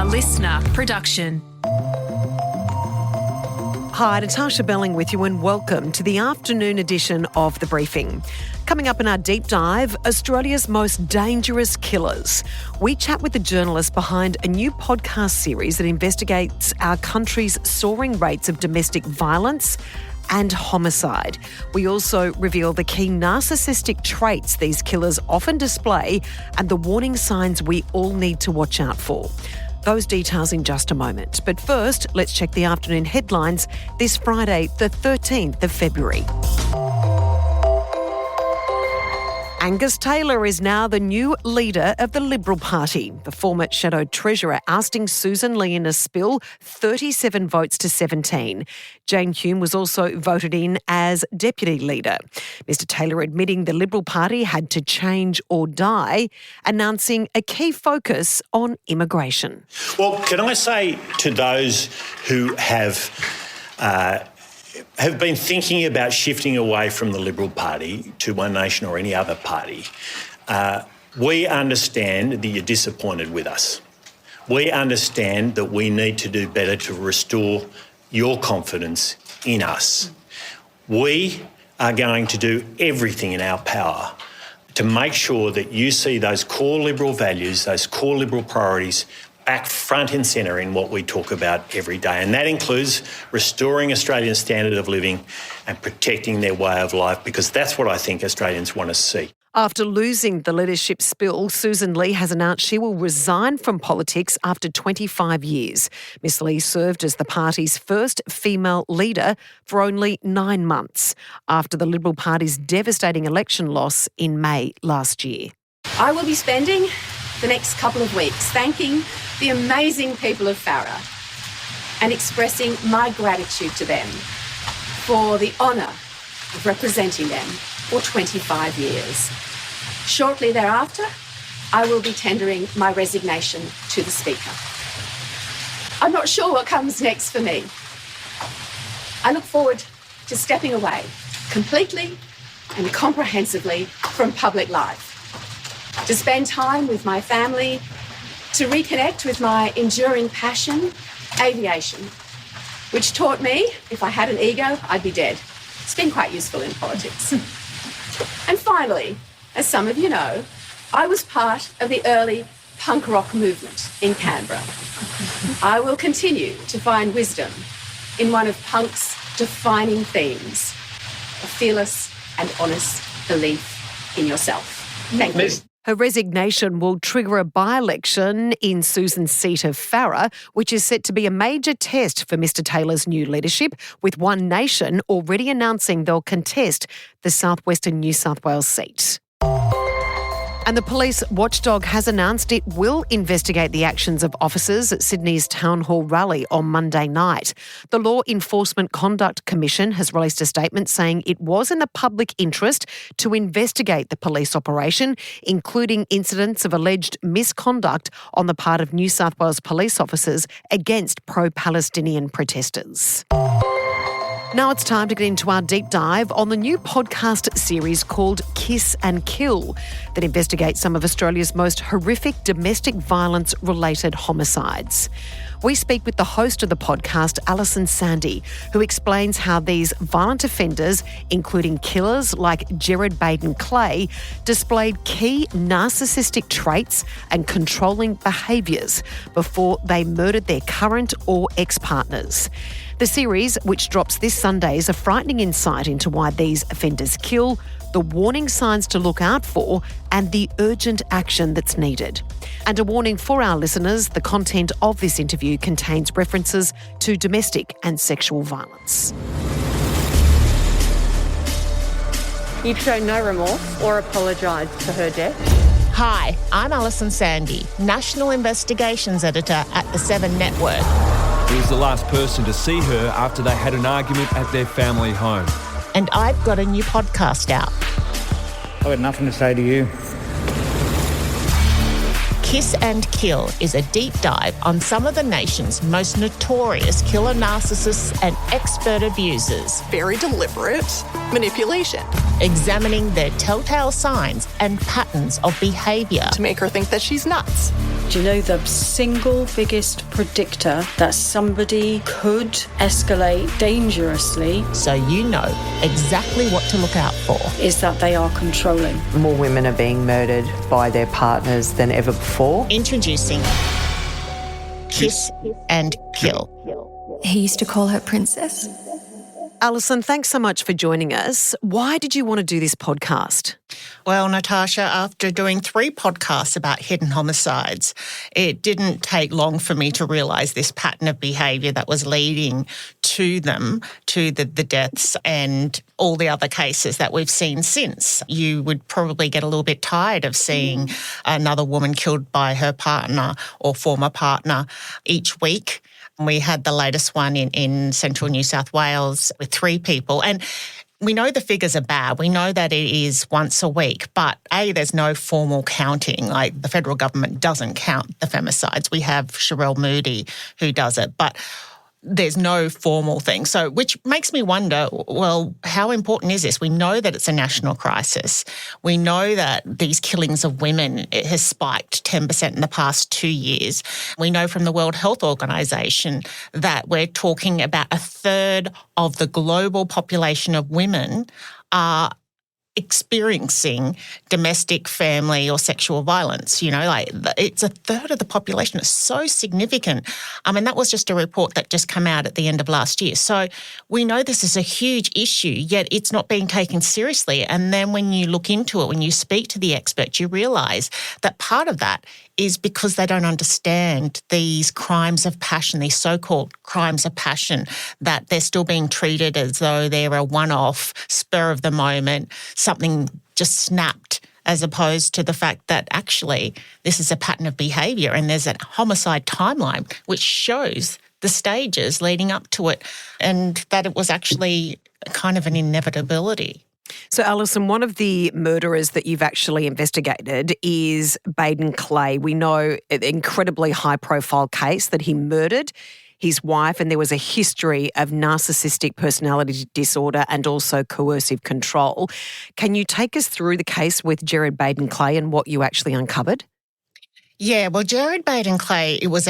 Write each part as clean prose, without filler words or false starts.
listener production. Hi, Natarsha Belling with you and welcome to the afternoon edition of The Briefing. Coming up in our deep dive, Australia's most dangerous killers. We chat with the journalist behind a new podcast series that investigates our country's soaring rates of domestic violence and homicide. We also reveal the key narcissistic traits these killers often display and the warning signs we all need to watch out for. Those details in just a moment. But first, let's check the afternoon headlines this Friday, the 13th of February. Angus Taylor is now the new leader of the Liberal Party. The former Shadow Treasurer ousting Sussan Ley in a spill, 37 votes to 17. Jane Hume was also voted in as Deputy Leader. Mr Taylor admitting the Liberal Party had to change or die, announcing a key focus on immigration. Well, can I say to those who have been thinking about shifting away from the Liberal Party to One Nation or any other party, we understand that you're disappointed with us. We understand that we need to do better to restore your confidence in us. We are going to do everything in our power to make sure that you see those core Liberal values, those core Liberal priorities back front and centre in what we talk about every day. And that includes restoring Australians' standard of living and protecting their way of life, because that's what I think Australians want to see. After losing the leadership spill, Sussan Ley has announced she will resign from politics after 25 years. Ms Ley served as the party's first female leader for only 9 months after the Liberal Party's devastating election loss in May last year. I will be spending the next couple of weeks thanking the amazing people of Farrer and expressing my gratitude to them for the honour of representing them for 25 years. Shortly thereafter, I will be tendering my resignation to the Speaker. I'm not sure what comes next for me. I look forward to stepping away completely and comprehensively from public life, to spend time with my family, to reconnect with my enduring passion, aviation, which taught me if I had an ego, I'd be dead. It's been quite useful in politics. And finally, as some of you know, I was part of the early punk rock movement in Canberra. I will continue to find wisdom in one of punk's defining themes, a fearless and honest belief in yourself. Thank you. Her resignation will trigger a by-election in Sussan's seat of Farrer, which is set to be a major test for Mr Taylor's new leadership, with One Nation already announcing they'll contest the southwestern New South Wales seat. And the police watchdog has announced it will investigate the actions of officers at Sydney's Town Hall rally on Monday night. The Law Enforcement Conduct Commission has released a statement saying it was in the public interest to investigate the police operation, including incidents of alleged misconduct on the part of New South Wales police officers against pro-Palestinian protesters. Now it's time to get into our deep dive on the new podcast series called Kiss and Kill that investigates some of Australia's most horrific domestic violence-related homicides. We speak with the host of the podcast, Alison Sandy, who explains how these violent offenders, including killers like Gerard Baden-Clay, displayed key narcissistic traits and controlling behaviours before they murdered their current or ex-partners. The series, which drops this Sunday, is a frightening insight into why these offenders kill, the warning signs to look out for, and the urgent action that's needed. And a warning for our listeners, the content of this interview contains references to domestic and sexual violence. You've shown no remorse or apologised for her death. Hi, I'm Alison Sandy, National Investigations Editor at the 7 Network. He was the last person to see her after they had an argument at their family home. And I've got a new podcast out. I've got nothing to say to you. Kiss and Kill is a deep dive on some of the nation's most notorious killer narcissists and expert abusers. Very deliberate manipulation. Examining their telltale signs and patterns of behaviour. To make her think that she's nuts. Do you know the single biggest predictor that somebody could escalate dangerously So you know exactly what to look out for. is that they are controlling? More women are being murdered by their partners than ever before. Introducing Kiss and Kill. He used to call her princess. Alison, thanks so much for joining us. Why did you want to do this podcast? Well, Natarsha, after doing 3 podcasts about hidden homicides, it didn't take long for me to realise this pattern of behaviour that was leading to them, to the deaths and all the other cases that we've seen since. You would probably get a little bit tired of seeing another woman killed by her partner or former partner each week. We had the latest one in central New South Wales with 3 people. And we know the figures are bad. We know that it is once a week. But A, there's no formal counting. Like, the federal government doesn't count the femicides. We have Sherelle Moody who does it. But there's no formal thing. So, which makes me wonder, well, how important is this? We know that it's a national crisis. We know that these killings of women, it has spiked 10% in the past 2 years. We know from the World Health Organization that we're talking about a third of the global population of women are experiencing domestic, family or sexual violence. You know, like, it's a third of the population. It's so significant. And that was just a report that just came out at the end of last year. So we know this is a huge issue, yet it's not being taken seriously. And then when you look into it, when you speak to the experts, you realise that part of that is because they don't understand these crimes of passion, these so-called crimes of passion, that they're still being treated as though they're a one-off, spur of the moment, something just snapped, as opposed to the fact that actually this is a pattern of behaviour and there's a homicide timeline which shows the stages leading up to it and that it was actually kind of an inevitability. So, Alison, one of the murderers that you've actually investigated is Baden Clay. We know an incredibly high-profile case that he murdered his wife, and there was a history of narcissistic personality disorder and also coercive control. Can you take us through the case with Gerard Baden Clay and what you actually uncovered? Yeah, well, Gerard Baden Clay, it was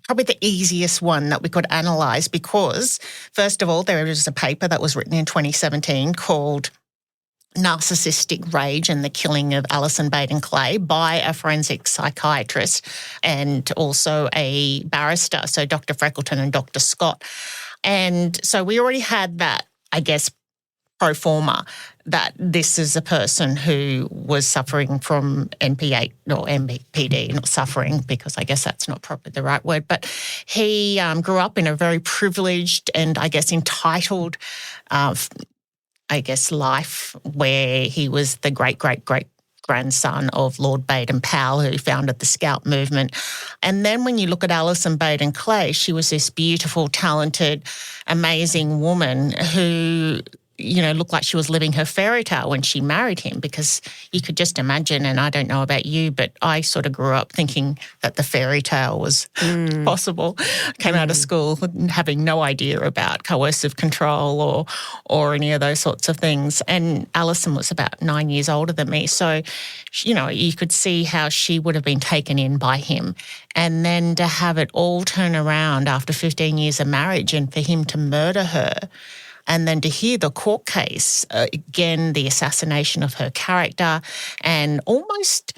probably the easiest one that we could analyse because, first of all, there was a paper that was written in 2017 called Narcissistic Rage and the Killing of Alison Baden Clay by a forensic psychiatrist and also a barrister, so Dr. Freckleton and Dr. Scott. And so we already had that, I guess, pro forma that this is a person who was suffering from NP8 or MPD, not suffering because I guess that's not probably the right word, but he grew up in a very privileged and I guess entitled life where he was the great-great-great-grandson of Lord Baden-Powell who founded the Scout movement. And then when you look at Alison Baden Clay, she was this beautiful, talented, amazing woman who, you know, looked like she was living her fairy tale when she married him because you could just imagine, and I don't know about you, but I sort of grew up thinking that the fairy tale was possible. Came out of school having no idea about coercive control or any of those sorts of things. And Alison was about 9 years older than me. So, you know, you could see how she would have been taken in by him. And then to have it all turn around after 15 years of marriage and for him to murder her. And then to hear the court case, again, the assassination of her character and almost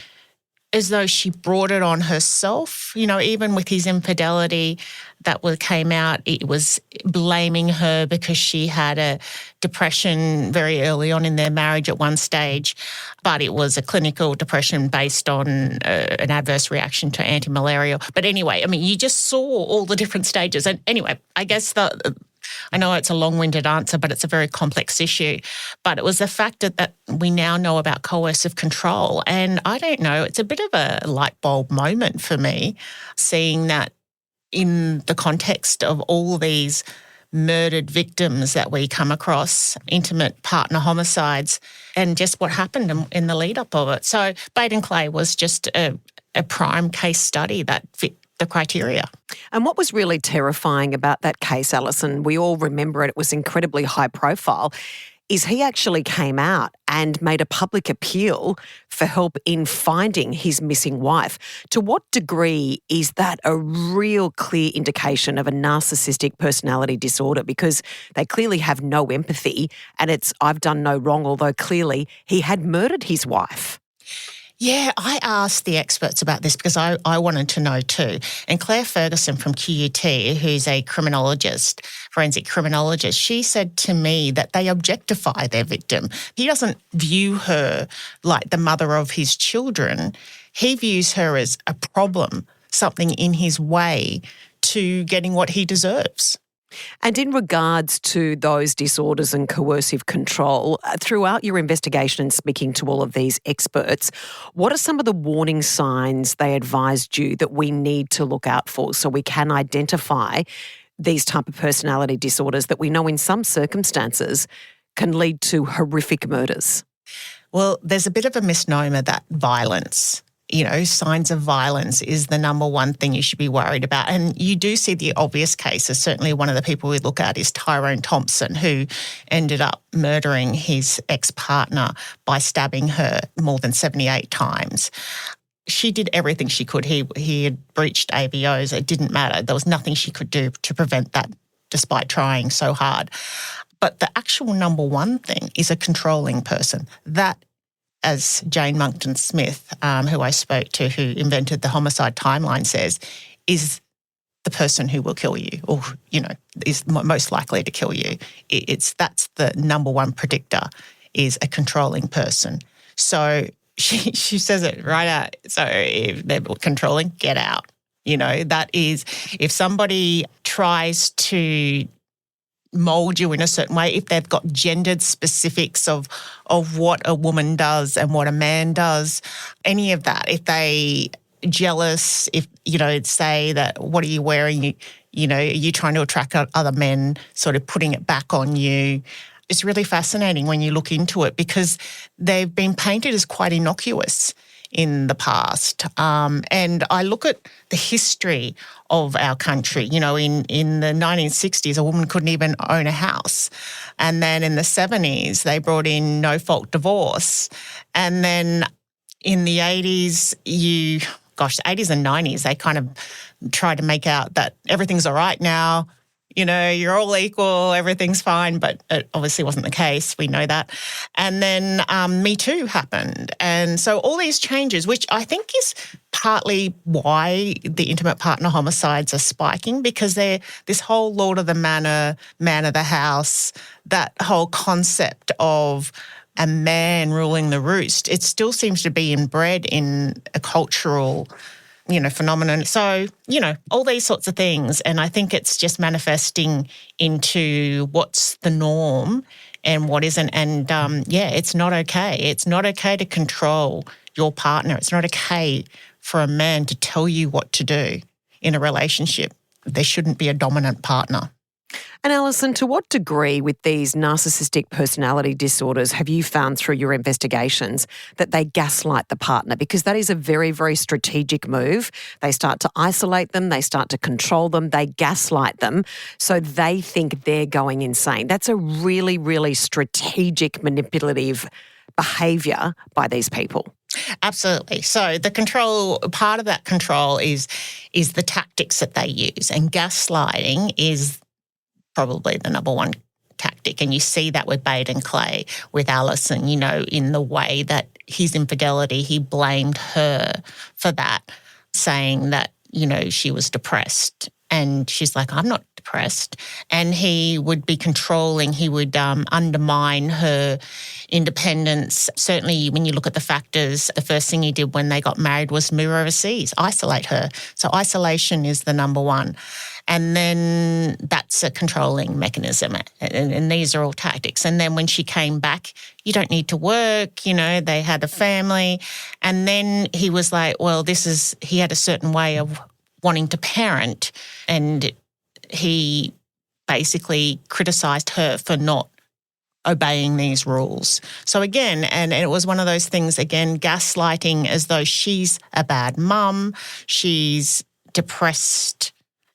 as though she brought it on herself, you know, even with his infidelity that came out, it was blaming her because she had a depression very early on in their marriage at one stage, but it was a clinical depression based on an adverse reaction to anti-malarial. But anyway, I mean, you just saw all the different stages. And anyway, I guess I know it's a long-winded answer, but it's a very complex issue. But it was the fact that we now know about coercive control. And I don't know, it's a bit of a light bulb moment for me, seeing that in the context of all these murdered victims that we come across, intimate partner homicides, and just what happened in the lead-up of it. So Baden Clay was just a prime case study that fit the criteria. And what was really terrifying about that case, Alison, we all remember it was incredibly high profile. is he actually came out and made a public appeal for help in finding his missing wife. To what degree is that a real clear indication of a narcissistic personality disorder? Because they clearly have no empathy and it's I've done no wrong, although clearly he had murdered his wife. Yeah, I asked the experts about this because I wanted to know too. And Claire Ferguson from QUT, who's a criminologist, forensic criminologist, she said to me that they objectify their victim. He doesn't view her like the mother of his children. He views her as a problem, something in his way to getting what he deserves. And in regards to those disorders and coercive control, throughout your investigation and speaking to all of these experts, what are some of the warning signs they advised you that we need to look out for so we can identify these type of personality disorders that we know in some circumstances can lead to horrific murders? Well, there's a bit of a misnomer that violence, signs of violence is the number one thing you should be worried about. And you do see the obvious cases. Certainly one of the people we look at is Tyrone Thompson, who ended up murdering his ex-partner by stabbing her more than 78 times. She did everything she could. He had breached ABOs. It didn't matter. There was nothing she could do to prevent that, despite trying so hard. But the actual number one thing is a controlling person. That, as Jane Monckton Smith, who I spoke to, who invented the homicide timeline, says, is the person who will kill you or, is most likely to kill you. That's the number one predictor, is a controlling person. So she says it right out. So if they're controlling, get out. That is, if somebody tries to mould you in a certain way, if they've got gendered specifics of what a woman does and what a man does, any of that, if they jealous, if, say that, what are you wearing, are you trying to attract other men, sort of putting it back on you. It's really fascinating when you look into it because they've been painted as quite innocuous in the past. And I look at the history of our country. In the 1960s, a woman couldn't even own a house. And then in the 70s, they brought in no-fault divorce. And then in the 80s, the 80s and 90s, they kind of tried to make out that everything's all right now. You're all equal, everything's fine, but it obviously wasn't the case. We know that. And then Me Too happened. And so all these changes, which I think is partly why the intimate partner homicides are spiking, because they're this whole Lord of the Manor, man of the house, that whole concept of a man ruling the roost, it still seems to be inbred in a cultural phenomenon. So, all these sorts of things. And I think it's just manifesting into what's the norm and what isn't. And, it's not okay. It's not okay to control your partner. It's not okay for a man to tell you what to do in a relationship. There shouldn't be a dominant partner. And Alison, to what degree with these narcissistic personality disorders have you found through your investigations that they gaslight the partner? Because that is a very, very strategic move. They start to isolate them, they start to control them, they gaslight them, so they think they're going insane. That's a really, really strategic, manipulative behaviour by these people. Absolutely. So the control, part of that control is the tactics that they use, and gaslighting is probably the number one tactic. And you see that with Bade and Clay, with Alison, in the way that his infidelity, he blamed her for that, saying that, she was depressed. And she's like, I'm not depressed. And he would be controlling, he would undermine her independence. Certainly when you look at the factors, the first thing he did when they got married was move overseas, isolate her. So isolation is the number one. And then that's a controlling mechanism. And these are all tactics. And then when she came back, you don't need to work, they had a family. And then he was like, well, he had a certain way of wanting to parent, and he basically criticised her for not obeying these rules. So again, and it was one of those things, again, gaslighting as though she's a bad mum, she's depressed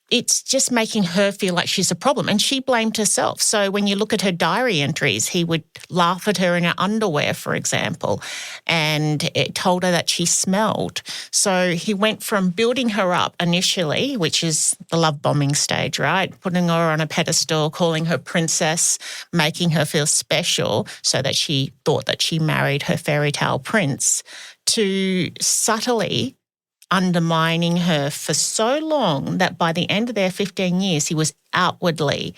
it's just making her feel like she's a problem. And she blamed herself. So when you look at her diary entries, he would laugh at her in her underwear, for example, and it told her that she smelled. So he went from building her up initially, which is the love bombing stage, right? Putting her on a pedestal, calling her princess, making her feel special so that she thought that she married her fairy tale prince, to subtly undermining her for so long that by the end of their 15 years, he was outwardly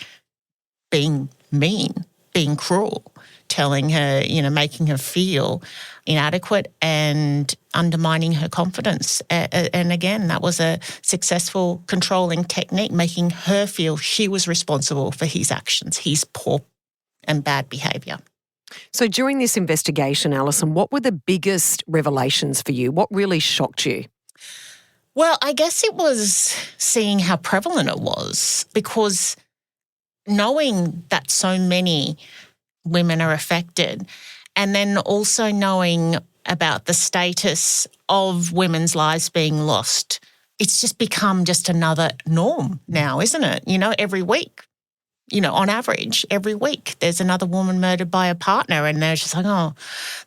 being mean, being cruel, telling her, making her feel inadequate and undermining her confidence. And again, that was a successful controlling technique, making her feel she was responsible for his actions, his poor and bad behaviour. So during this investigation, Alison, what were the biggest revelations for you? What really shocked you? Well, I guess it was seeing how prevalent it was, because knowing that so many women are affected, and then also knowing about the status of women's lives being lost, it's just become just another norm now, isn't it? Every week, on average, every week there's another woman murdered by a partner, and they're just like, oh,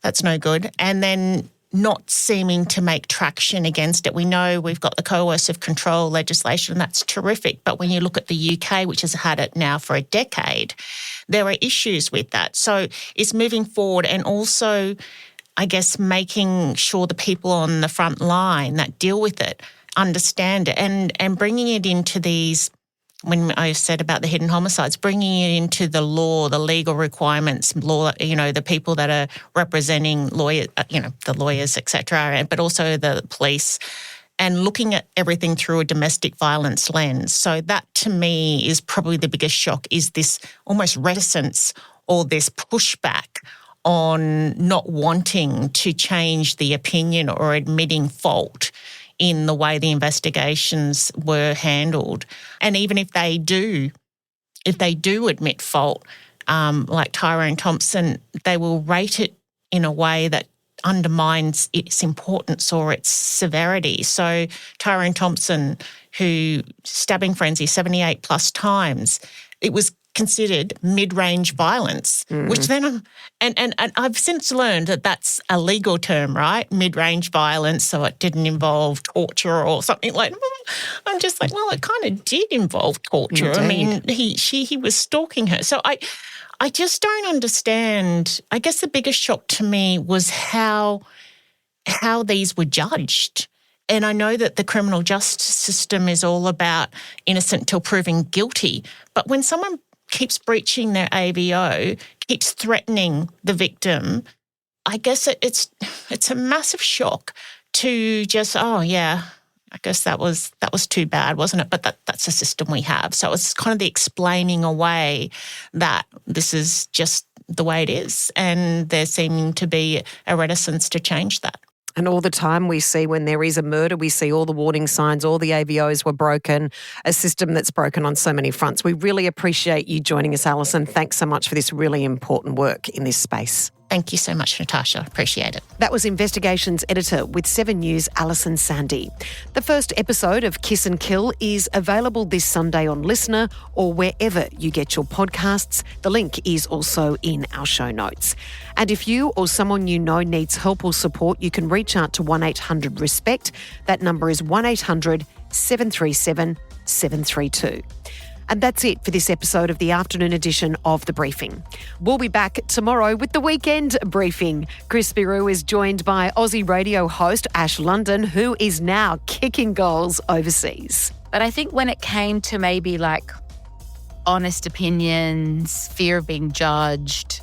that's no good. And then not seeming to make traction against it. We know we've got the coercive control legislation, and that's terrific. But when you look at the UK, which has had it now for a decade, there are issues with that. So it's moving forward, and also, I guess, making sure the people on the front line that deal with it understand it, and bringing it into these, when I said about the hidden homicides, bringing it into the law, the legal requirements, the people that are representing lawyers, the lawyers, etc., but also the police, and looking at everything through a domestic violence lens. So that, to me, is probably the biggest shock, is this almost reticence or this pushback on not wanting to change the opinion or admitting fault in the way the investigations were handled. And even if they do admit fault, like Tyrone Thompson, they will rate it in a way that undermines its importance or its severity. So Tyrone Thompson, who stabbing frenzy 78 plus times, it was considered mid-range violence, which then, and I've since learned that that's a legal term, right? Mid-range violence, so it didn't involve torture or something like that. I'm just like, well, it kind of did involve torture. Indeed. I mean, he was stalking her. So I just don't understand. I guess the biggest shock to me was how these were judged. And I know that the criminal justice system is all about innocent till proven guilty, but when someone keeps breaching their AVO, keeps threatening the victim, I guess it's a massive shock to just, oh yeah, I guess that was too bad, wasn't it? But that's the system we have. So it's kind of the explaining away that this is just the way it is, and there seeming to be a reticence to change that. And all the time we see when there is a murder, we see all the warning signs, all the AVOs were broken, a system that's broken on so many fronts. We really appreciate you joining us, Alison. Thanks so much for this really important work in this space. Thank you so much, Natarsha. Appreciate it. That was Investigations Editor with 7 News, Alison Sandy. The first episode of Kiss and Kill is available this Sunday on Listener or wherever you get your podcasts. The link is also in our show notes. And if you or someone you know needs help or support, you can reach out to 1-800-RESPECT. That number is 1-800-737-732. And that's it for this episode of the afternoon edition of The Briefing. We'll be back tomorrow with the weekend briefing. Chris Biru is joined by Aussie radio host Ash London, who is now kicking goals overseas. But I think when it came to maybe like honest opinions, fear of being judged,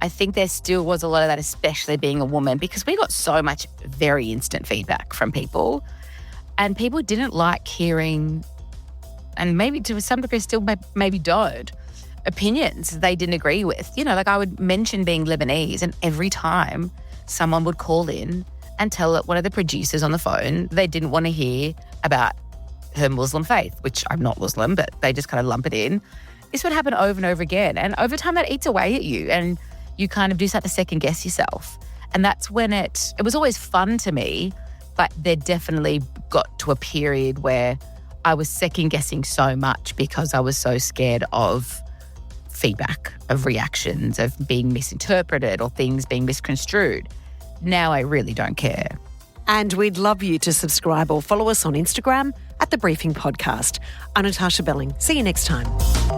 I think there still was a lot of that, especially being a woman, because we got so much very instant feedback from people, and people didn't like hearing, and maybe to some degree still maybe don't, opinions they didn't agree with. Like I would mention being Lebanese, and every time someone would call in and tell one of the producers on the phone they didn't want to hear about her Muslim faith, which I'm not Muslim, but they just kind of lump it in. This would happen over and over again. And over time that eats away at you, and you kind of do start to second guess yourself. And that's when it was always fun to me, but there definitely got to a period where I was second guessing so much because I was so scared of feedback, of reactions, of being misinterpreted or things being misconstrued. Now I really don't care. And we'd love you to subscribe or follow us on Instagram at The Briefing Podcast. I'm Natarsha Belling. See you next time.